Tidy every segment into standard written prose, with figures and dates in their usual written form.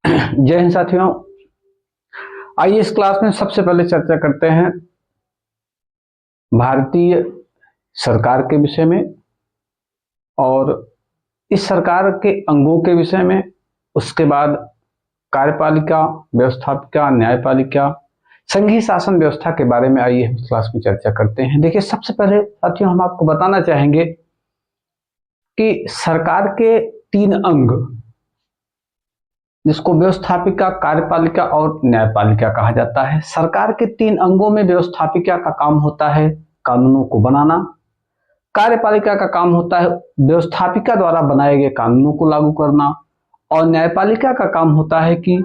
जय हिंद साथियों। आइए इस क्लास में सबसे पहले चर्चा करते हैं भारतीय सरकार के विषय में और इस सरकार के अंगों के विषय में। उसके बाद कार्यपालिका, व्यवस्थापिका, न्यायपालिका, संघीय शासन व्यवस्था के बारे में आइए हम इस क्लास में चर्चा करते हैं। देखिए, सबसे पहले साथियों हम आपको बताना चाहेंगे कि सरकार के तीन अंग, जिसको व्यवस्थापिका, कार्यपालिका और न्यायपालिका कहा जाता है। सरकार के तीन अंगों में व्यवस्थापिका का काम होता है कानूनों को बनाना, कार्यपालिका का काम होता है व्यवस्थापिका द्वारा बनाए गए कानूनों को लागू करना, और न्यायपालिका का काम होता है कि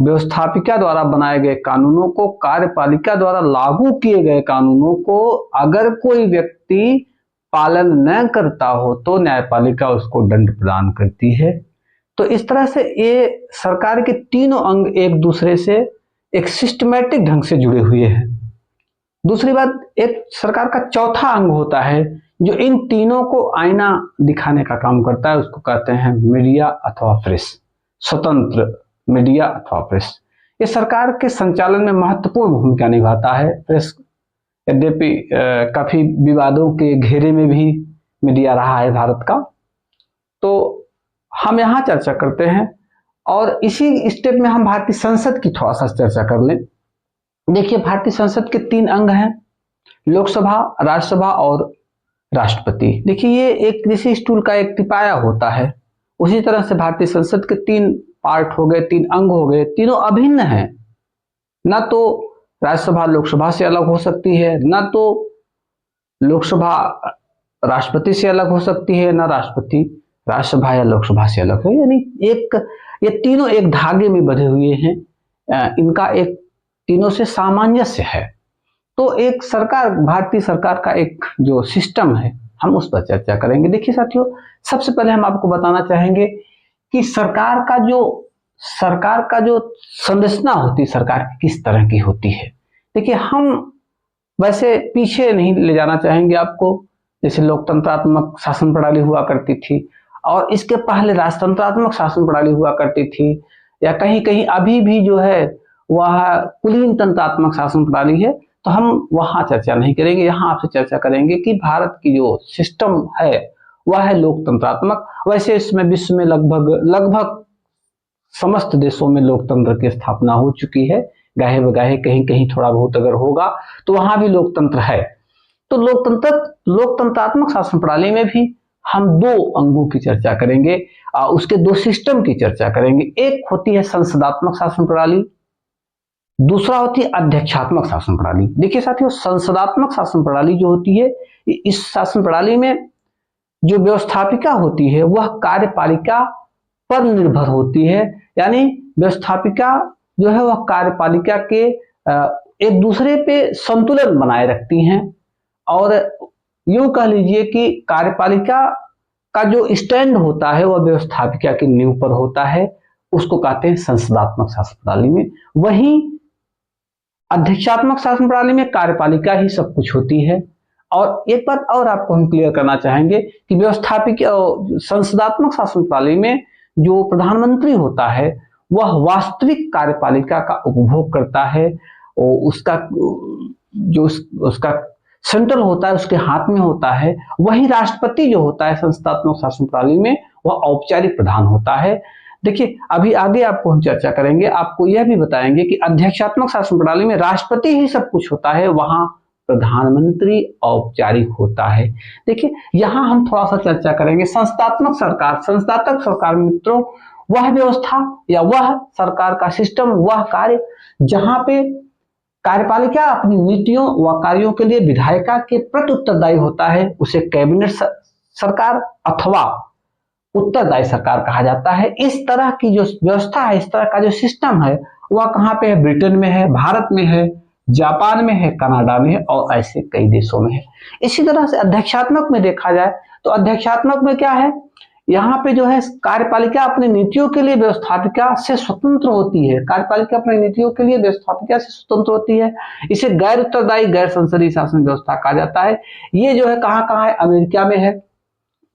व्यवस्थापिका द्वारा बनाए गए कानूनों को, कार्यपालिका द्वारा लागू किए गए कानूनों को अगर कोई व्यक्ति पालन न करता हो तो न्यायपालिका उसको दंड प्रदान करती है। तो इस तरह से ये सरकार के तीनों अंग एक दूसरे से एक सिस्टमैटिक ढंग से जुड़े हुए हैं। दूसरी बात, एक सरकार का चौथा अंग होता है जो इन तीनों को आईना दिखाने का काम करता है, उसको कहते हैं मीडिया अथवा प्रेस, स्वतंत्र मीडिया अथवा प्रेस। ये सरकार के संचालन में महत्वपूर्ण भूमिका निभाता है। प्रेस यद्यपि काफी विवादों के घेरे में भी मीडिया रहा है भारत का, तो हम यहाँ चर्चा करते हैं। और इसी स्टेप में हम भारतीय संसद की थोड़ा सा चर्चा कर लें। देखिए, भारतीय संसद के तीन अंग हैं, लोकसभा, राज्यसभा और राष्ट्रपति। देखिए, ये एक कृषि स्टूल का एक तिपाया होता है। उसी तरह से भारतीय संसद के तीन पार्ट हो गए, तीन अंग हो गए, तीनों अभिन्न हैं। ना तो राज्यसभा लोकसभा से अलग हो सकती है, ना तो लोकसभा राष्ट्रपति से अलग हो सकती है, ना राष्ट्रपति राज्यसभा या लोकसभा से अलग है। यानी ये तीनों एक धागे में बंधे हुए हैं, इनका एक तीनों से सामंजस्य है। तो एक सरकार, भारतीय सरकार का एक जो सिस्टम है, हम उस पर चर्चा करेंगे। देखिए साथियों, सबसे पहले हम आपको बताना चाहेंगे कि सरकार का जो संरचना होती है, सरकार की किस तरह की होती है। देखिए, हम वैसे पीछे नहीं ले जाना चाहेंगे आपको। जैसे लोकतंत्रात्मक शासन प्रणाली हुआ करती थी और इसके पहले राजतंत्रात्मक शासन प्रणाली हुआ करती थी, या कहीं कहीं अभी भी जो है वह कुलीन तंत्रात्मक शासन प्रणाली है, तो हम वहां चर्चा नहीं करेंगे। यहाँ आपसे चर्चा करेंगे कि भारत की जो सिस्टम है वह है लोकतंत्रात्मक। वैसे इसमें विश्व में लगभग समस्त देशों में लोकतंत्र की स्थापना हो चुकी है, गाहे बगाहे कहीं कहीं थोड़ा बहुत अगर होगा तो वहां भी लोकतंत्र है। तो लोकतंत्रात्मक शासन प्रणाली में भी हम दो अंगों की चर्चा करेंगे, उसके दो सिस्टम की चर्चा करेंगे। एक होती है संसदात्मक शासन प्रणाली, दूसरा होती है अध्यक्षात्मक शासन प्रणाली। देखिए साथियों, संसदात्मक शासन प्रणाली जो होती है, इस शासन प्रणाली में जो व्यवस्थापिका होती है वह कार्यपालिका पर निर्भर होती है। यानी व्यवस्थापिका जो है वह कार्यपालिका के एक दूसरे पे संतुलन बनाए रखती हैं, और यूं कह लीजिए कि कार्यपालिका का जो स्टैंड होता है वह व्यवस्थापिका की नींव पर होता है, उसको कहते हैं संसदात्मक शासन प्रणाली में। वहीं अध्यक्षात्मक शासन प्रणाली में कार्यपालिका ही सब कुछ होती है। और एक बात और आपको हम क्लियर करना चाहेंगे कि व्यवस्थापिका संसदात्मक शासन प्रणाली में जो प्रधानमंत्री होता है वह वास्तविक कार्यपालिका का उपभोग करता है, और उसका सेंट्रल होता है, उसके हाथ में होता है। वही राष्ट्रपति जो होता है संसदात्मक शासन प्रणाली में, वह औपचारिक प्रधान होता है। देखिए, अभी आगे आपको हम चर्चा करेंगे, आपको यह भी बताएंगे कि अध्यक्षात्मक शासन प्रणाली में राष्ट्रपति ही सब कुछ होता है, वहां प्रधानमंत्री औपचारिक होता है। देखिए, यहां हम थोड़ा सा चर्चा करेंगे संस्थात्मक सरकार मित्रों, वह व्यवस्था या वह सरकार का सिस्टम, वह कार्य जहां पे कार्यपालिका अपनी नीतियों व कार्यों के लिए विधायिका के प्रति उत्तरदायी होता है, उसे कैबिनेट सरकार अथवा उत्तरदायी सरकार कहा जाता है। इस तरह की जो व्यवस्था है, इस तरह का जो सिस्टम है, वह कहाँ पे है? ब्रिटेन में है, भारत में है, जापान में है, कनाडा में है, और ऐसे कई देशों में है। इसी तरह से अध्यक्षात्मक में देखा जाए तो अध्यक्षात्मक में क्या है, यहाँ पे जो है कार्यपालिका अपनी नीतियों के लिए व्यवस्थापिका से स्वतंत्र होती है। कार्यपालिका अपनी नीतियों के लिए व्यवस्थापिका से स्वतंत्र होती है। इसे गैर उत्तरदायी गैर संसदीय शासन व्यवस्था कहा जाता है। ये जो है कहाँ कहाँ है? अमेरिका में है,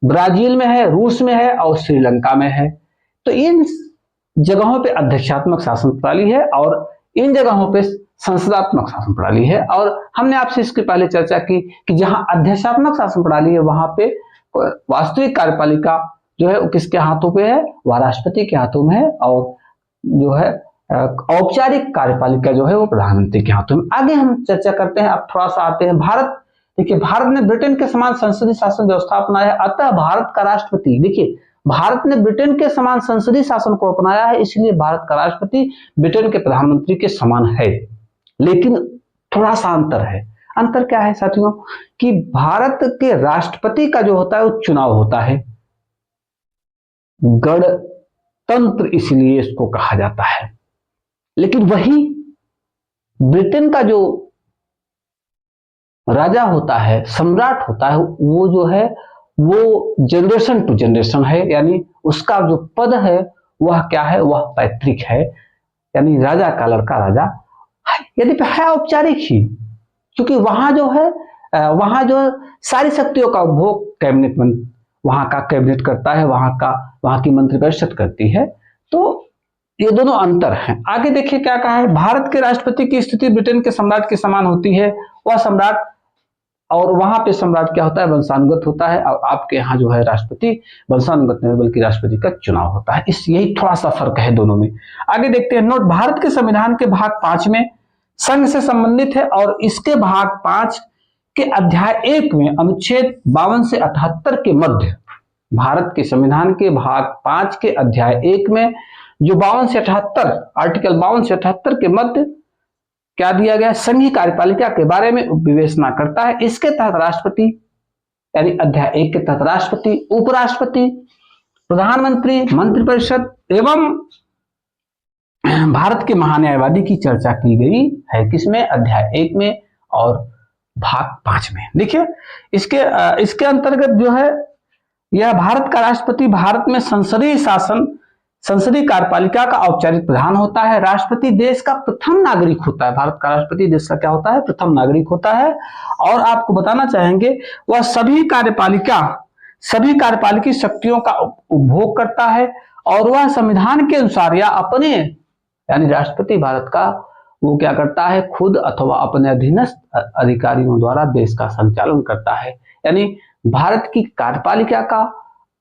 ब्राजील में है, रूस में है और श्रीलंका में है। तो इन जगहों पे अध्यक्षात्मक शासन प्रणाली है और इन जगहों पे संसदात्मक शासन प्रणाली है। और हमने आपसे इसके पहले चर्चा की कि जहां अध्यक्षात्मक शासन प्रणाली है वहां पे वास्तविक कार्यपालिका जो है वो किसके हाथों पे है, वह राष्ट्रपति के हाथों में है, और जो है औपचारिक कार्यपालिका जो है वो प्रधानमंत्री के हाथों में। आगे हम चर्चा करते हैं। अब थोड़ा सा आते हैं भारत। देखिए, भारत ने ब्रिटेन के समान संसदीय शासन व्यवस्था अपनाया है, अतः भारत का राष्ट्रपति, देखिए भारत ने ब्रिटेन के समान संसदीय शासन को अपनाया है, इसलिए भारत का राष्ट्रपति ब्रिटेन के प्रधानमंत्री के समान है। लेकिन थोड़ा सा अंतर है। अंतर क्या है साथियों, कि भारत के राष्ट्रपति का जो होता है वो चुनाव होता है, गणतंत्र इसलिए इसको कहा जाता है। लेकिन वही ब्रिटेन का जो राजा होता है, सम्राट होता है, वो जो है वो जनरेशन टू जनरेशन है, यानी उसका जो पद है वह क्या है, वह पैतृक है, यानी राजा का लड़का राजा है, यदि है औपचारिक ही, क्योंकि वहां जो है वहां जो सारी शक्तियों का उपभोग कैबिनेट वहां का कैबिनेट करता है, वहां की मंत्रिपरिषद करती है। तो ये दोनों अंतर हैं। आगे देखिए क्या कहा है, भारत के राष्ट्रपति की स्थिति ब्रिटेन के सम्राट के समान होती है। वह सम्राट, और वहां पे सम्राट क्या होता है, वंशानुगत होता है, और आपके यहाँ जो है राष्ट्रपति वंशानुगत नहीं बल्कि राष्ट्रपति का चुनाव होता है। इस यही थोड़ा सा फर्क है दोनों में। आगे देखते हैं नोट, भारत के संविधान के भाग 5 में संघ से संबंधित है और इसके भाग 5 के अध्याय 1 में अनुच्छेद 52 से 78 के मध्य, भारत के संविधान के भाग 5 के अध्याय 1 में जो 52 से 78 आर्टिकल 52 से 78 के मध्य क्या दिया गया, संघीय कार्यपालिका के बारे में विवेचना करता है। इसके तहत राष्ट्रपति, यानी अध्याय 1 के तहत राष्ट्रपति, उपराष्ट्रपति, प्रधानमंत्री, मंत्रिपरिषद एवं भारत के महान्यायवादी की चर्चा की गई है। किसमें, अध्याय 1 में और भाग 5 में। देखिए इसके अंतर्गत जो है यह भारत का राष्ट्रपति भारत में संसदीय शासन, संसदीय कार्यपालिका का औपचारिक प्रधान होता है। राष्ट्रपति देश का प्रथम नागरिक होता है। भारत का राष्ट्रपति देश का क्या होता है, प्रथम नागरिक होता है। और आपको बताना चाहेंगे वह सभी कार्यपालिकी शक्तियों का उपभोग करता है और वह संविधान के अनुसार या अपने, यानी राष्ट्रपति भारत का, वो क्या करता है, खुद अथवा अपने अधीनस्थ अधिकारियों द्वारा देश का संचालन करता है। यानी भारत की कार्यपालिका का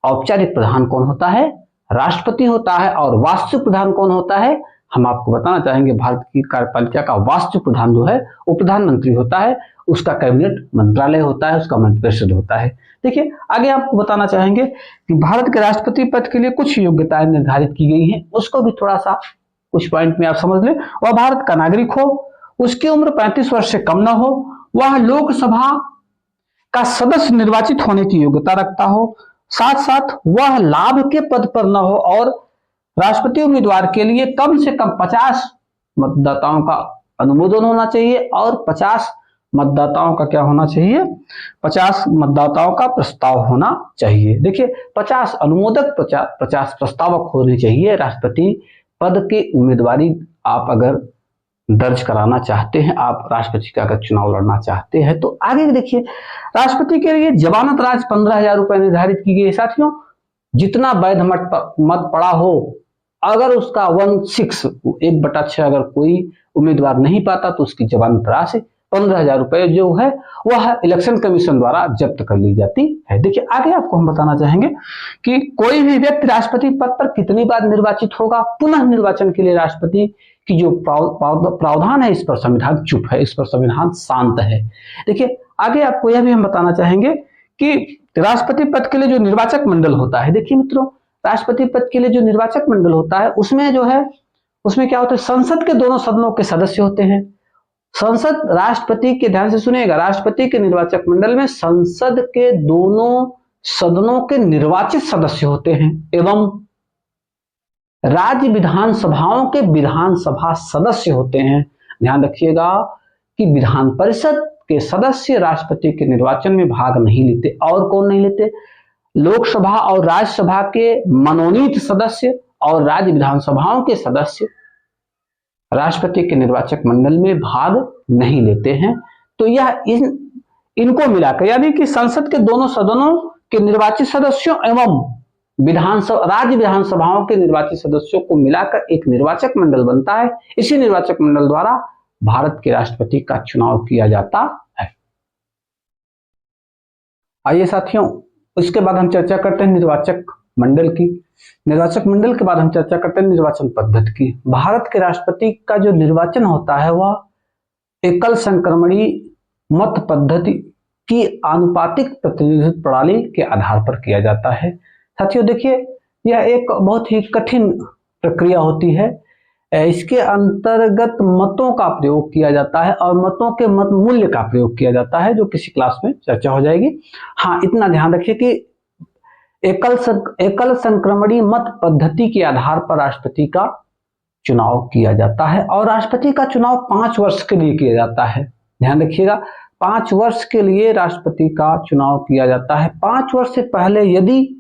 औपचारिक प्रधान कौन होता है, राष्ट्रपति होता है। और वास्तविक प्रधान कौन होता है, हम आपको बताना चाहेंगे भारत की कार्यपालिका का वास्तविक प्रधान जो है वो प्रधानमंत्री होता है, उसका कैबिनेट मंत्रालय होता है, उसका मंत्रिपरिषद होता है। देखिए आगे आपको बताना चाहेंगे कि भारत के राष्ट्रपति पद के लिए कुछ योग्यताएं निर्धारित की गई हैं, उसको भी थोड़ा सा कुछ पॉइंट में आप समझ लें। वह भारत का नागरिक हो, उसकी उम्र 35 वर्ष से कम न हो, वह लोकसभा का सदस्य निर्वाचित होने की योग्यता रखता हो, साथ साथ वह लाभ के पद पर न हो और राष्ट्रपति उम्मीदवार के लिए कम से कम 50 मतदाताओं का अनुमोदन होना चाहिए और 50 मतदाताओं का क्या होना चाहिए, 50 मतदाताओं का प्रस्ताव होना चाहिए। देखिए 50 अनुमोदक, 50 प्रस्तावक होने चाहिए। राष्ट्रपति पद के उम्मीदवारी आप अगर दर्ज कराना चाहते हैं, आप राष्ट्रपति का अगर चुनाव लड़ना चाहते हैं तो आगे देखिए राष्ट्रपति के लिए जमानत राशि 15,000 रुपए निर्धारित की गई। साथियों जितना वैध मत पड़ा हो, अगर उसका 1/6 अगर कोई उम्मीदवार नहीं पाता तो उसकी जमानत राशि 15,000 रुपए जो है वह इलेक्शन कमीशन द्वारा जब्त कर ली जाती है। देखिए आगे आपको हम बताना चाहेंगे कि कोई भी व्यक्ति राष्ट्रपति पद पर कितनी बार निर्वाचित होगा। पुनः निर्वाचन के लिए राष्ट्रपति की जो प्रावधान है, इस पर संविधान चुप है, इस पर संविधान शांत है। देखिए आगे आपको यह भी हम बताना चाहेंगे कि राष्ट्रपति पद के लिए जो निर्वाचक मंडल होता है, देखिए मित्रों राष्ट्रपति पद के लिए जो निर्वाचक मंडल होता है उसमें जो है, उसमें क्या होता है, संसद के दोनों सदनों के सदस्य होते हैं। संसद राष्ट्रपति के, ध्यान से सुनिएगा, राष्ट्रपति के निर्वाचक मंडल में संसद के दोनों सदनों के निर्वाचित सदस्य होते हैं एवं राज्य विधानसभाओं के विधानसभा सदस्य होते हैं। ध्यान रखिएगा कि विधान परिषद के सदस्य राष्ट्रपति के निर्वाचन में भाग नहीं लेते। और कौन नहीं लेते, लोकसभा और राज्यसभा के मनोनीत सदस्य और राज्य विधानसभाओं के सदस्य राष्ट्रपति के निर्वाचक मंडल में भाग नहीं लेते हैं। तो यह इनको मिलाकर, यानी कि संसद के दोनों सदनों के निर्वाचित सदस्यों एवं विधानसभा, राज्य विधानसभाओं के निर्वाचित सदस्यों को मिलाकर एक निर्वाचक मंडल बनता है। इसी निर्वाचक मंडल द्वारा भारत के राष्ट्रपति का चुनाव किया जाता है। आइए साथियों, इसके बाद हम चर्चा करते हैं निर्वाचक मंडल की। निर्वाचक मंडल के बाद हम चर्चा करते हैं निर्वाचन पद्धति की। भारत के राष्ट्रपति का जो निर्वाचन होता है वह एकल संक्रमणी मत पद्धति की आनुपातिक प्रतिनिधित्व प्रणाली के आधार पर किया जाता है। साथियों देखिए, यह एक बहुत ही कठिन प्रक्रिया होती है। इसके अंतर्गत मतों का प्रयोग किया जाता है और मतों के मत मूल्य का प्रयोग किया जाता है, जो किसी क्लास में चर्चा हो जाएगी। हाँ, इतना ध्यान रखिए कि एकल संक्रमणी मत पद्धति के आधार पर राष्ट्रपति का चुनाव किया जाता है और राष्ट्रपति का चुनाव 5 वर्ष के लिए किया जाता है। ध्यान रखिएगा, 5 वर्ष के लिए राष्ट्रपति का चुनाव किया जाता है। 5 वर्ष से पहले यदि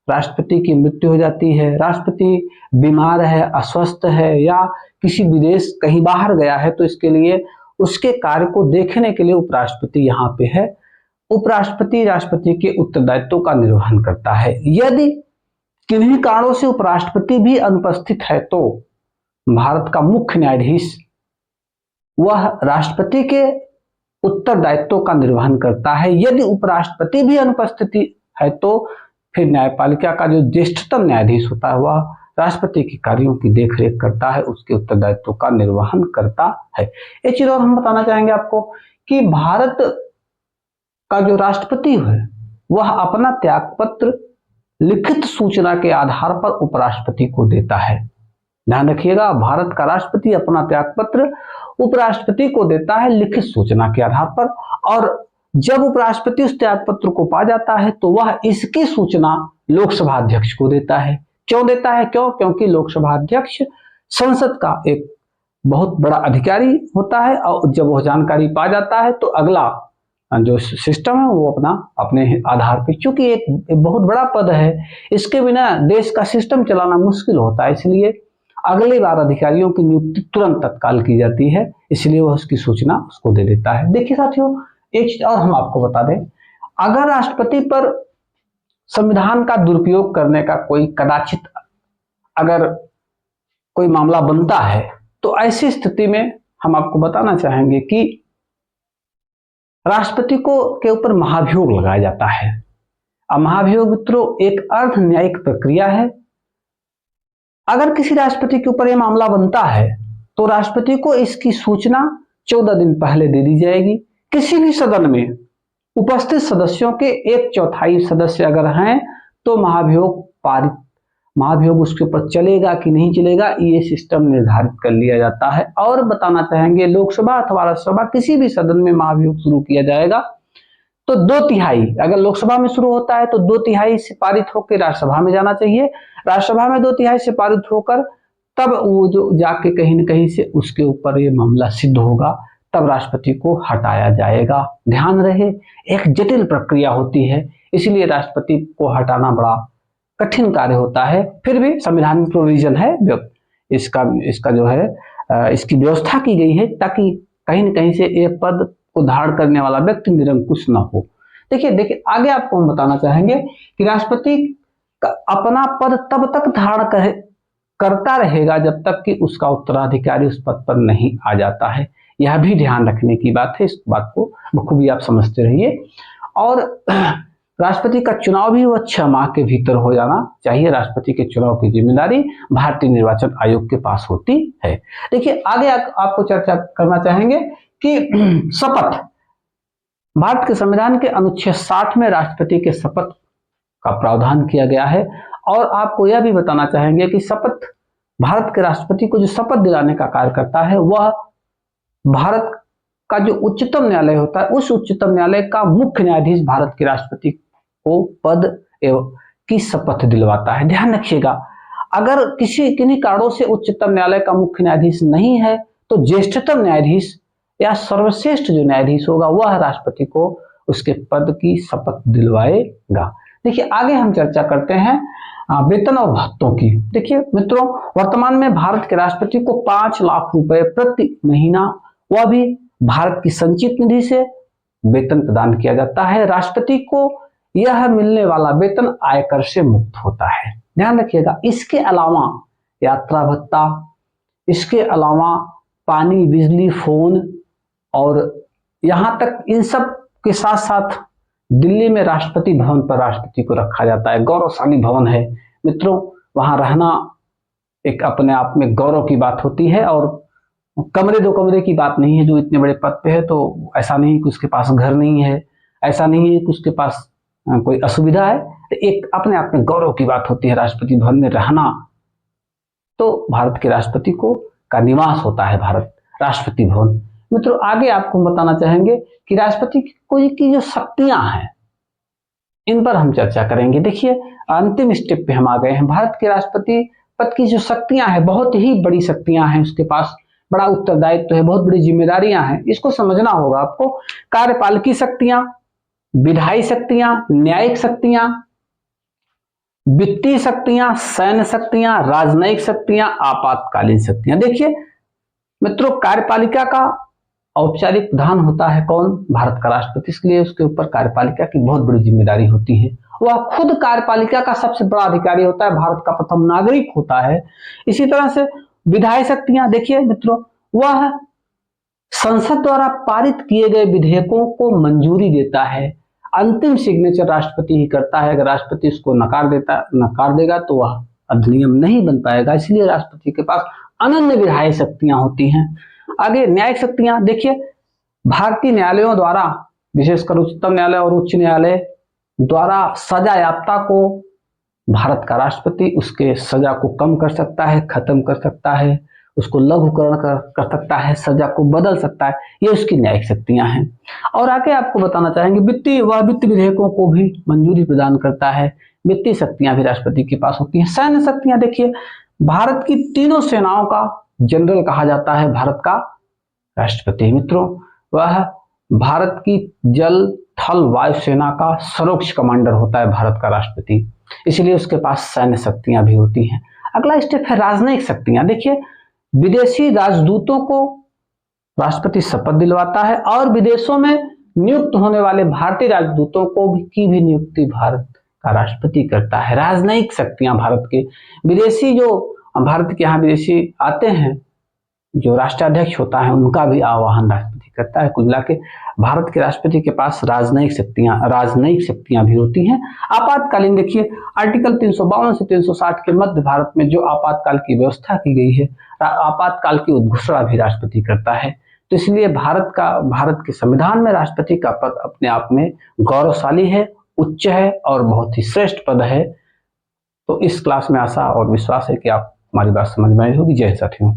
राष्ट्रपति की मृत्यु हो जाती है, राष्ट्रपति बीमार है, अस्वस्थ है या किसी विदेश कहीं बाहर गया है, तो इसके लिए उसके कार्य को देखने के लिए उपराष्ट्रपति यहाँ पे है। उपराष्ट्रपति राष्ट्रपति के उत्तरदायित्वों का निर्वहन करता है। यदि किन्हीं कारणों से उपराष्ट्रपति भी अनुपस्थित है तो भारत का मुख्य न्यायाधीश वह राष्ट्रपति के उत्तरदायित्वों का निर्वहन करता है। यदि उपराष्ट्रपति भी अनुपस्थिति है तो फिर न्यायपालिका का जो ज्येष्ठतम न्यायाधीश होता है वह राष्ट्रपति के कार्यों की देखरेख करता है, उसके उत्तरदायित्वों का निर्वहन करता है। एक चीज और हम बताना चाहेंगे आपको कि भारत का जो राष्ट्रपति है वह अपना त्यागपत्र लिखित सूचना के आधार पर उपराष्ट्रपति को देता है। ध्यान रखिएगा, भारत का राष्ट्रपति अपना त्यागपत्र उपराष्ट्रपति को देता है लिखित सूचना के आधार पर, और जब उपराष्ट्रपति उस त्यागपत्र को पा जाता है तो वह इसकी सूचना लोकसभा अध्यक्ष को देता है। क्यों देता है? क्योंकि लोकसभा अध्यक्ष संसद का एक बहुत बड़ा अधिकारी होता है और जब वह जानकारी पा जाता है तो अगला जो सिस्टम है वो अपने आधार पर, क्योंकि एक बहुत बड़ा पद है, इसके बिना देश का सिस्टम चलाना मुश्किल होता है, इसलिए अगली बार अधिकारियों की नियुक्ति तुरंत तत्काल की जाती है, इसलिए वह उसकी सूचना उसको दे देता है। देखिए साथियों, एक चीज और हम आपको बता दें, अगर राष्ट्रपति पर संविधान का दुरुपयोग करने का कोई कदाचित अगर कोई मामला बनता है तो ऐसी स्थिति में हम आपको बताना चाहेंगे कि राष्ट्रपति को के ऊपर महाभियोग लगाया जाता है। अब महाभियोग मित्रों एक अर्ध न्यायिक प्रक्रिया है। अगर किसी राष्ट्रपति के ऊपर यह मामला बनता है तो राष्ट्रपति को इसकी सूचना 14 दिन पहले दे दी जाएगी। किसी भी सदन में उपस्थित सदस्यों के 1/4 सदस्य अगर हैं तो महाभियोग उसके ऊपर चलेगा कि नहीं चलेगा, ये सिस्टम निर्धारित कर लिया जाता है। और बताना चाहेंगे, लोकसभा अथवा राज्यसभा किसी भी सदन में महाभियोग शुरू किया जाएगा तो 2/3, अगर लोकसभा में शुरू होता है तो 2/3 से पारित होकर राज्यसभा में जाना चाहिए, राज्यसभा में 2/3 से पारित होकर तब वो जो जाके कहीं न कहीं से उसके ऊपर ये मामला सिद्ध होगा, तब राष्ट्रपति को हटाया जाएगा। ध्यान रहे, एक जटिल प्रक्रिया होती है, इसलिए राष्ट्रपति को हटाना बड़ा कठिन कार्य होता है। फिर भी संविधान प्रोविजन है, इसका जो है इसकी व्यवस्था की गई है ताकि कहीं न कहीं से ये पद को धारण करने वाला व्यक्ति निरंकुश न हो। देखिए आगे आपको हम बताना चाहेंगे कि राष्ट्रपति अपना पद तब तक धारण करता रहेगा जब तक कि उसका उत्तराधिकारी उस पद पर नहीं आ जाता है। यह भी ध्यान रखने की बात है, इस बात को बखूबी आप समझते रहिए। और राष्ट्रपति का चुनाव भी वह 6 माह के भीतर हो जाना चाहिए। राष्ट्रपति के चुनाव की जिम्मेदारी भारतीय निर्वाचन आयोग के पास होती है। देखिए आगे आपको चर्चा करना चाहेंगे कि शपथ, भारत के संविधान के अनुच्छेद 60 में राष्ट्रपति के शपथ का प्रावधान किया गया है। और आपको यह भी बताना चाहेंगे कि शपथ, भारत के राष्ट्रपति को जो शपथ दिलाने का कार्य करता है वह भारत का जो उच्चतम न्यायालय होता है उस उच्चतम न्यायालय का मुख्य न्यायाधीश भारत के राष्ट्रपति को पद एवं की शपथ दिलवाता है। ध्यान रखिएगा, अगर किन्हीं कारणों से उच्चतम न्यायालय का मुख्य न्यायाधीश नहीं है तो ज्येष्ठतम न्यायाधीश या सर्वश्रेष्ठ जो न्यायाधीश होगा वह राष्ट्रपति को उसके पद की शपथ दिलवाएगा। देखिए आगे हम चर्चा करते हैं वेतन और भत्तों की। देखिए मित्रों, वर्तमान में भारत के राष्ट्रपति को 5 लाख रुपए प्रति महीना, वह भी भारत की संचित निधि से वेतन प्रदान किया जाता है। राष्ट्रपति को यह मिलने वाला वेतन आयकर से मुक्त होता है। ध्यान रखिएगा। इसके अलावा यात्रा भत्ता, इसके अलावा पानी, बिजली, फोन और यहां तक इन सब के साथ साथ दिल्ली में राष्ट्रपति भवन पर राष्ट्रपति को रखा जाता है। गौरवशाली भवन है मित्रों, वहां रहना एक अपने आप में गौरव की बात होती है। और कमरे दो कमरे की बात नहीं है, जो इतने बड़े पद पे है तो ऐसा नहीं कि उसके पास घर नहीं है, ऐसा नहीं है कि उसके पास कोई असुविधा है। एक अपने आप में गौरव की बात होती है राष्ट्रपति भवन में रहना। तो भारत के राष्ट्रपति को का निवास होता है भारत राष्ट्रपति भवन। मित्रों आगे आपको बताना चाहेंगे कि राष्ट्रपति की जो शक्तियां हैं इन पर हम चर्चा करेंगे। देखिए अंतिम स्टेप पे हम आ गए हैं। भारत के राष्ट्रपति पद की जो शक्तियां हैं बहुत ही बड़ी शक्तियां हैं, उसके पास बड़ा उत्तरदायित्व है, बहुत बड़ी जिम्मेदारियां हैं। इसको समझना होगा आपको। कार्यपालिकी शक्तियां, विधायी शक्तियां, न्यायिक शक्तियां, वित्तीय शक्तियां, सैन्य शक्तियां, राजनयिक शक्तियां, आपातकालीन शक्तियां। देखिए मित्रों कार्यपालिका का औपचारिक प्रधान होता है कौन? भारत का राष्ट्रपति। इसलिए उसके ऊपर कार्यपालिका की बहुत बड़ी जिम्मेदारी होती है। वह खुद कार्यपालिका का सबसे बड़ा अधिकारी होता है, भारत का प्रथम नागरिक होता है। इसी तरह से विधायी शक्तियां, देखिए मित्रों वह संसद द्वारा पारित किए गए विधेयकों को मंजूरी देता है। अंतिम सिग्नेचर राष्ट्रपति ही करता है। अगर राष्ट्रपति इसको नकार देगा तो वह अधिनियम नहीं बन पाएगा। इसलिए राष्ट्रपति के पास अनन्य विधायी शक्तियां होती हैं। आगे न्यायिक शक्तियां, देखिए भारतीय न्यायालयों द्वारा, विशेषकर उच्चतम न्यायालय और उच्च न्यायालय द्वारा सजा याफ्ता को भारत का राष्ट्रपति उसके सजा को कम कर सकता है, खत्म कर सकता है, उसको लघुकरण कर सकता है, सजा को बदल सकता है। ये उसकी न्यायिक शक्तियां हैं। और आगे आपको बताना चाहेंगे वित्तीय विधेयकों को भी मंजूरी प्रदान करता है। वित्तीय शक्तियां भी राष्ट्रपति के पास होती हैं। सैन्य शक्तियां, देखिए भारत की तीनों सेनाओं का जनरल कहा जाता है भारत का राष्ट्रपति। मित्रों वह भारत की जल, थल, वायु सेना का सर्वोच्च कमांडर होता है भारत का राष्ट्रपति। इसलिए उसके पास सैन्य शक्तियां भी होती हैं। अगला स्टेप है राजनयिक शक्तियां। देखिए विदेशी राजदूतों को राष्ट्रपति शपथ दिलवाता है और विदेशों में नियुक्त होने वाले भारतीय राजदूतों की भी नियुक्ति भारत का राष्ट्रपति करता है। राजनयिक शक्तियां भारत के विदेशी, जो भारत के यहाँ विदेशी आते हैं, जो राष्ट्राध्यक्ष होता है उनका भी आह्वान राष्ट्रपति करता है। कुल मिला के भारत के राष्ट्रपति के पास राजनयिक शक्तियां भी होती हैं। आपातकालीन, देखिए आर्टिकल 352 से 360 के मध्य भारत में जो आपातकाल की व्यवस्था की गई है, आपातकाल की उद्घोषणा भी राष्ट्रपति करता है। तो इसलिए भारत के संविधान में राष्ट्रपति का पद अपने आप में गौरवशाली है, उच्च है और बहुत ही श्रेष्ठ पद है। तो इस क्लास में आशा और विश्वास है कि आप हमारी बात समझ में आई होगी। जय साथियों।